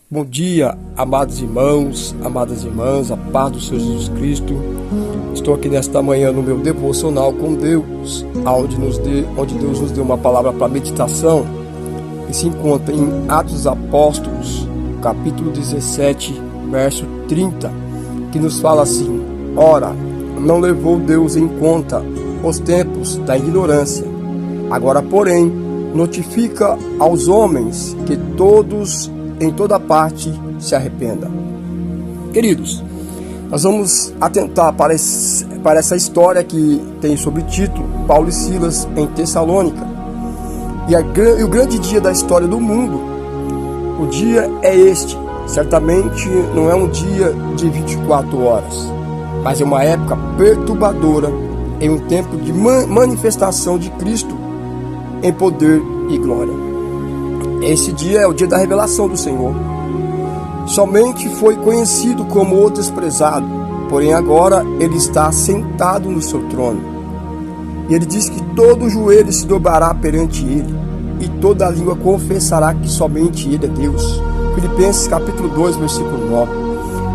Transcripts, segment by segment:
Bom dia, amados irmãos, amadas irmãs, a paz do Senhor Jesus Cristo. Estou aqui nesta manhã no meu devocional com Deus, onde Deus nos deu uma palavra para meditação, que se encontra em Atos dos Apóstolos, capítulo 17, verso 30, que nos fala assim: Ora, não levou Deus em conta os tempos da ignorância, agora, porém, notifica aos homens que todos em toda parte se arrependa. Queridos, nós vamos atentar para essa história que tem sobre título Paulo e Silas em Tessalônica. E o grande dia da história do mundo, o dia é este. Certamente não é um dia de 24 horas, mas é uma época perturbadora em um tempo de manifestação de Cristo em poder e glória. Esse dia é o dia da revelação do Senhor. Somente foi conhecido como o desprezado, porém agora ele está sentado no seu trono. E ele diz que todo joelho se dobrará perante ele, e toda língua confessará que somente ele é Deus. Filipenses capítulo 2, versículo 9.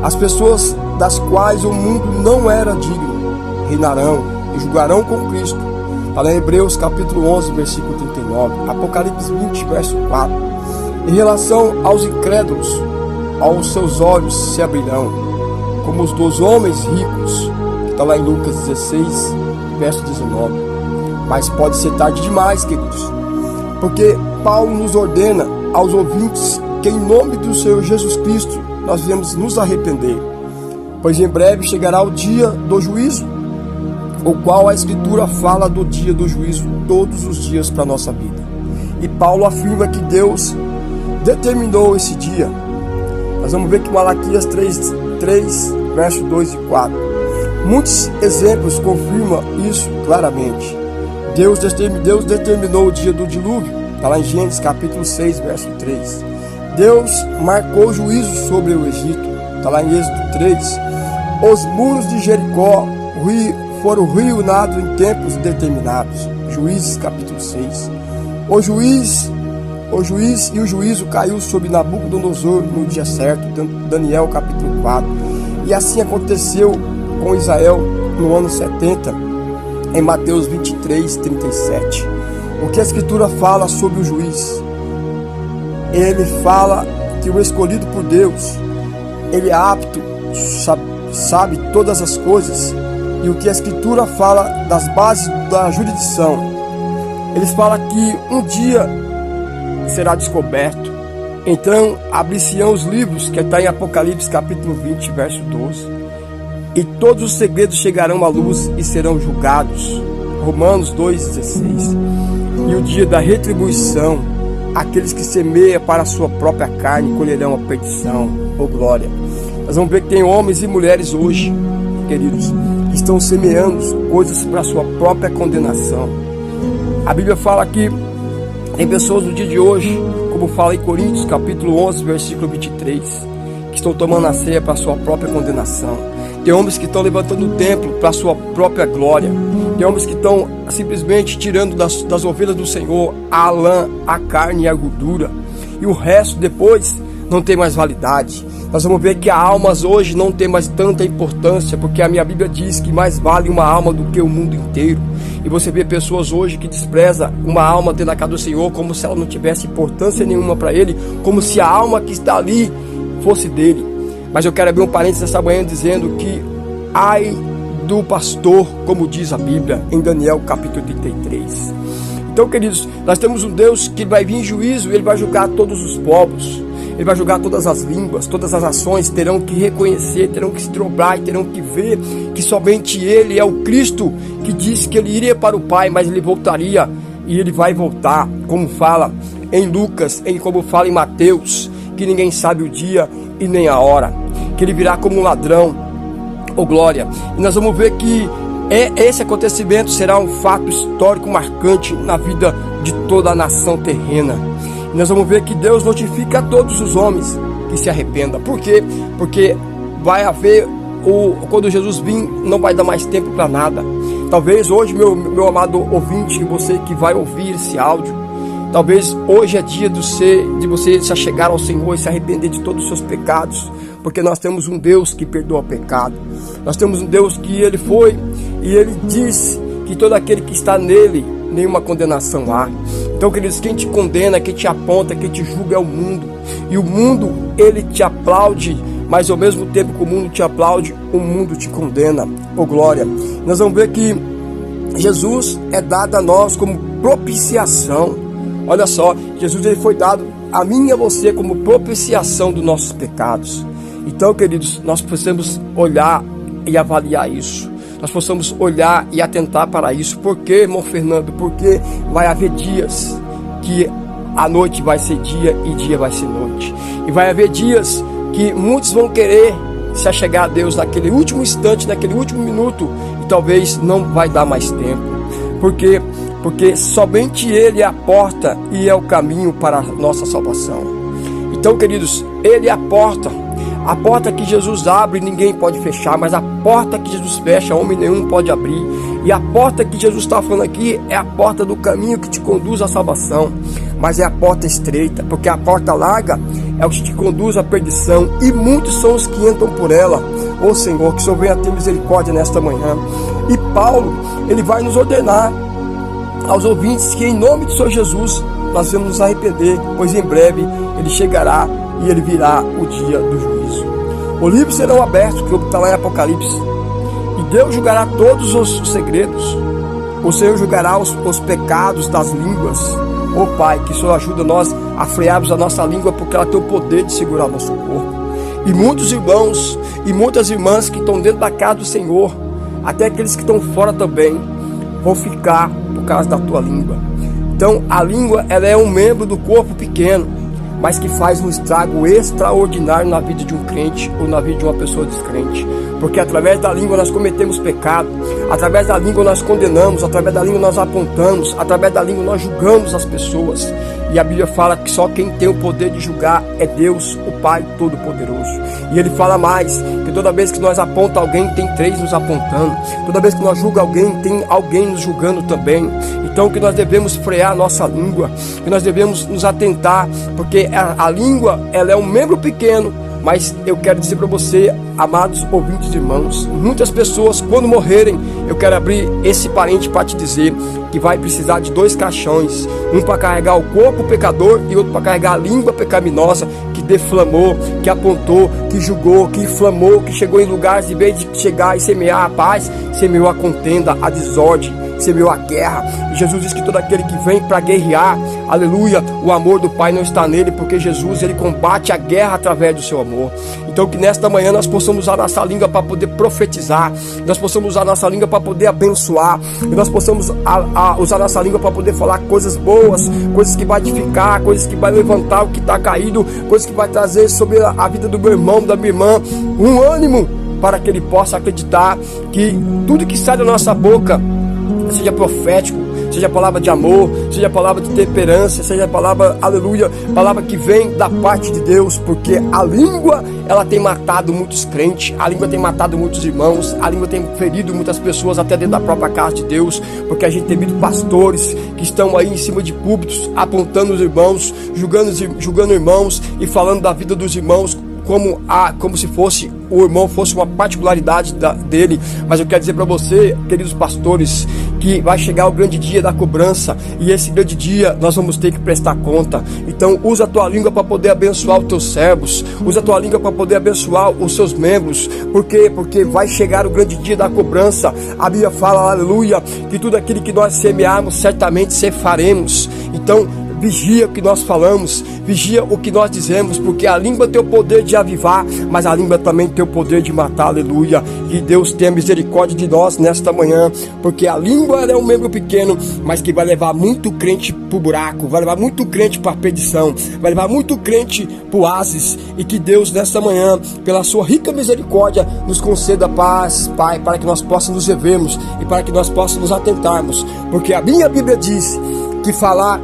As pessoas das quais o mundo não era digno reinarão e julgarão com Cristo. Fala em Hebreus capítulo 11, versículo 39, Apocalipse 20, verso 4. Em relação aos incrédulos, aos seus olhos se abrirão, como os dos homens ricos, que está lá em Lucas 16, verso 19. Mas pode ser tarde demais, queridos, porque Paulo nos ordena aos ouvintes que em nome do Senhor Jesus Cristo nós devemos nos arrepender, pois em breve chegará o dia do juízo, o qual a Escritura fala do dia do juízo todos os dias para a nossa vida. E Paulo afirma que Deus determinou esse dia. Nós vamos ver que Malaquias 3, versos 2 e 4. Muitos exemplos confirmam isso claramente. Deus determinou o dia do dilúvio. Está lá em Gênesis capítulo 6, verso 3. Deus marcou juízo sobre o Egito. Está lá em Êxodo 3. Os muros de Jericó foram ruinados em tempos determinados. Juízes capítulo 6. O juiz e o juízo caiu sobre Nabucodonosor no dia certo. Daniel capítulo 4. E assim aconteceu com Israel no ano 70, em Mateus 23, 37. O que a Escritura fala sobre o juiz? Ele fala que o escolhido por Deus, ele é apto, sabe todas as coisas. E o que a Escritura fala das bases da jurisdição, eles falam que um dia será descoberto. Então abrir-se-ão os livros, que está em Apocalipse capítulo 20, verso 12. E todos os segredos chegarão à luz e serão julgados. Romanos 2,16. E o dia da retribuição, aqueles que semeiam para a sua própria carne colherão a perdição. Oh glória! Nós vamos ver que tem homens e mulheres hoje, queridos, que estão semeando coisas para a sua própria condenação. A Bíblia fala que tem pessoas no dia de hoje, como fala em Coríntios capítulo 11, versículo 23, que estão tomando a ceia para a sua própria condenação. Tem homens que estão levantando o templo para a sua própria glória. Tem homens que estão simplesmente tirando das ovelhas do Senhor a lã, a carne e a gordura, e o resto depois não tem mais validade. Nós vamos ver que as almas hoje não tem mais tanta importância, porque a minha Bíblia diz que mais vale uma alma do que o mundo inteiro. E você vê pessoas hoje que desprezam uma alma dentro da casa do Senhor, como se ela não tivesse importância nenhuma para ele, como se a alma que está ali fosse dele. Mas eu quero abrir um parênteses essa manhã dizendo que ai do pastor, como diz a Bíblia em Daniel capítulo 33. Então, queridos, nós temos um Deus que vai vir em juízo, ele vai julgar todos os povos. Ele vai julgar todas as línguas, todas as nações terão que reconhecer, terão que se dobrar e terão que ver que somente Ele é o Cristo que disse que Ele iria para o Pai, mas Ele voltaria e Ele vai voltar, como fala em Lucas, como fala em Mateus, que ninguém sabe o dia e nem a hora, que Ele virá como um ladrão, oh glória. E nós vamos ver que esse acontecimento será um fato histórico marcante na vida de toda a nação terrena. E nós vamos ver que Deus notifica a todos os homens que se arrependam. Por quê? Porque vai haver, quando Jesus vir, não vai dar mais tempo para nada. Talvez hoje, meu amado ouvinte, você que vai ouvir esse áudio, Talvez hoje é dia de você se achegar ao Senhor e se arrepender de todos os seus pecados, porque nós temos um Deus que perdoa o pecado. Nós temos um Deus que Ele foi e Ele diz que todo aquele que está nele, nenhuma condenação há. Então, queridos, quem te condena, quem te aponta, quem te julga é o mundo. E o mundo, ele te aplaude, mas ao mesmo tempo que o mundo te aplaude, o mundo te condena. Oh glória! Nós vamos ver que Jesus é dado a nós como propiciação. Olha só, Jesus ele foi dado a mim e a você como propiciação dos nossos pecados. Então, queridos, nós precisamos olhar e avaliar isso. Nós possamos olhar e atentar para isso. Por quê, irmão Fernando? Porque vai haver dias que a noite vai ser dia e dia vai ser noite. E vai haver dias que muitos vão querer se achegar a Deus naquele último instante, naquele último minuto, e talvez não vai dar mais tempo. Por quê? Porque somente Ele é a porta e é o caminho para a nossa salvação. Então, queridos, Ele é a porta. A porta que Jesus abre, ninguém pode fechar, mas a porta que Jesus fecha, homem nenhum pode abrir. E a porta que Jesus está falando aqui é a porta do caminho que te conduz à salvação, mas é a porta estreita, porque a porta larga é o que te conduz à perdição, e muitos são os que entram por ela. Ô Senhor, que o Senhor venha ter misericórdia nesta manhã. E Paulo, ele vai nos ordenar aos ouvintes que em nome do Senhor Jesus nós vamos nos arrepender, pois em breve Ele chegará e Ele virá o dia do juízo. Os livros serão abertos, que está lá em Apocalipse, e Deus julgará todos os segredos. O Senhor julgará os pecados das línguas. Ó Pai, que o Senhor ajuda nós a frearmos a nossa língua, porque ela tem o poder de segurar o nosso corpo. E muitos irmãos e muitas irmãs que estão dentro da casa do Senhor, até aqueles que estão fora também, vão ficar por causa da tua língua. Então a língua, ela é um membro do corpo pequeno, mas que faz um estrago extraordinário na vida de um crente ou na vida de uma pessoa descrente. Porque através da língua nós cometemos pecado, através da língua nós condenamos, através da língua nós apontamos, através da língua nós julgamos as pessoas. E a Bíblia fala que só quem tem o poder de julgar é Deus, o Pai Todo-Poderoso. E Ele fala mais, que toda vez que nós apontamos alguém, tem 3 nos apontando. Toda vez que nós julgamos alguém, tem alguém nos julgando também. Então que nós devemos frear a nossa língua, que nós devemos nos atentar, porque a língua, ela é um membro pequeno, mas eu quero dizer para você, amados ouvintes e irmãos, muitas pessoas quando morrerem, eu quero abrir esse parente para te dizer que vai precisar de 2 caixões, um para carregar o corpo pecador e outro para carregar a língua pecaminosa que deflamou, que apontou, que julgou, que inflamou, que chegou em lugares, em vez de chegar e semear a paz, semeou a contenda, a desordem, semeou a guerra. E Jesus diz que todo aquele que vem para guerrear, aleluia, o amor do Pai não está nele, porque Jesus, ele combate a guerra através do seu amor. Então que nesta manhã nós possamos usar nossa língua para poder profetizar, nós possamos usar nossa língua para poder abençoar, e nós possamos usar nossa língua para poder falar coisas boas, coisas que vai edificar, coisas que vai levantar o que está caído, coisas que vai trazer sobre a vida do meu irmão, da minha irmã, um ânimo para que ele possa acreditar que tudo que sai da nossa boca, seja profético, seja palavra de amor, seja palavra de temperança, seja palavra, aleluia, palavra que vem da parte de Deus, porque a língua, ela tem matado muitos crentes, a língua tem matado muitos irmãos, a língua tem ferido muitas pessoas até dentro da própria casa de Deus, porque a gente tem visto pastores que estão aí em cima de púlpitos, apontando os irmãos, julgando irmãos e falando da vida dos irmãos, como se fosse o irmão fosse uma particularidade dele. Mas eu quero dizer para você, queridos pastores, que vai chegar o grande dia da cobrança, e esse grande dia nós vamos ter que prestar conta. Então usa a tua língua para poder abençoar os teus servos, usa a tua língua para poder abençoar os seus membros. Por quê? Porque vai chegar o grande dia da cobrança. A Bíblia fala, aleluia, que tudo aquilo que nós semearmos certamente cefaremos. Então vigia o que nós falamos, vigia o que nós dizemos, porque a língua tem o poder de avivar, mas a língua também tem o poder de matar, aleluia. Que Deus tenha misericórdia de nós nesta manhã, porque a língua é um membro pequeno, mas que vai levar muito crente para o buraco, vai levar muito crente para a perdição, vai levar muito crente para o oásis. E que Deus nesta manhã, pela sua rica misericórdia, nos conceda paz, Pai, para que nós possamos nos revermos e para que nós possamos nos atentarmos, porque a minha Bíblia diz que falar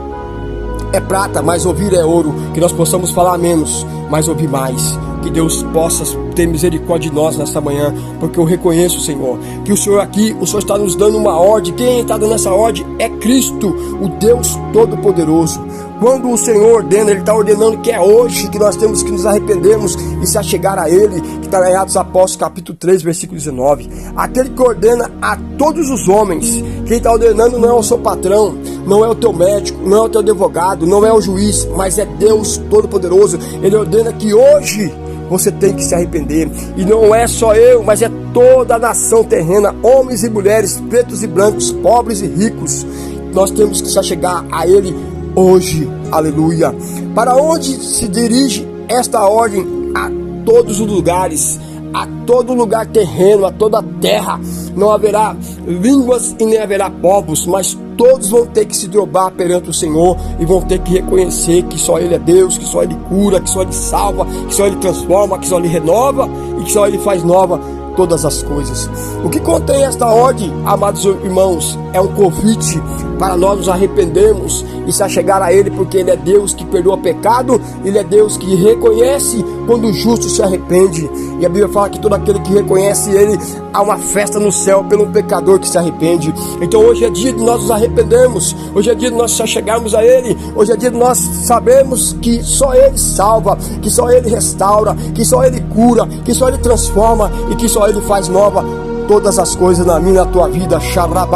é prata, mas ouvir é ouro. Que nós possamos falar menos, mas ouvir mais. Que Deus possa tem misericórdia de nós nessa manhã, porque eu reconheço, Senhor, que o Senhor aqui, o Senhor está nos dando uma ordem. Quem está dando essa ordem é Cristo, o Deus Todo-Poderoso. Quando o Senhor ordena, Ele está ordenando que é hoje que nós temos que nos arrependermos e se achegar a Ele, que está em Atos dos Apóstolos, capítulo 3, versículo 19. Aquele que ordena a todos os homens. Quem está ordenando não é o seu patrão, não é o teu médico, não é o teu advogado, não é o juiz, mas é Deus Todo-Poderoso. Ele ordena que hoje você tem que se arrepender. E não é só eu, mas é toda a nação terrena, homens e mulheres, pretos e brancos, pobres e ricos. Nós temos que se achegar a Ele hoje. Aleluia. Para onde se dirige esta ordem? A todos os lugares, a todo lugar terreno, a toda a terra. Não haverá línguas e nem haverá povos, mas todos vão ter que se dobrar perante o Senhor e vão ter que reconhecer que só Ele é Deus, que só Ele cura, que só Ele salva, que só Ele transforma, que só Ele renova e que só Ele faz nova todas as coisas. O que contém esta ordem, amados irmãos, é um convite para nós nos arrependermos e se achegar a Ele, porque Ele é Deus que perdoa pecado, Ele é Deus que reconhece quando o justo se arrepende. E a Bíblia fala que todo aquele que reconhece Ele, há uma festa no céu pelo pecador que se arrepende. Então hoje é dia de nós nos arrependermos, hoje é dia de nós se achegarmos a Ele, hoje é dia de nós sabermos que só Ele salva, que só Ele restaura, que só Ele cura, que só Ele transforma e que só Ele faz nova todas as coisas na minha e na tua vida. Xarabá.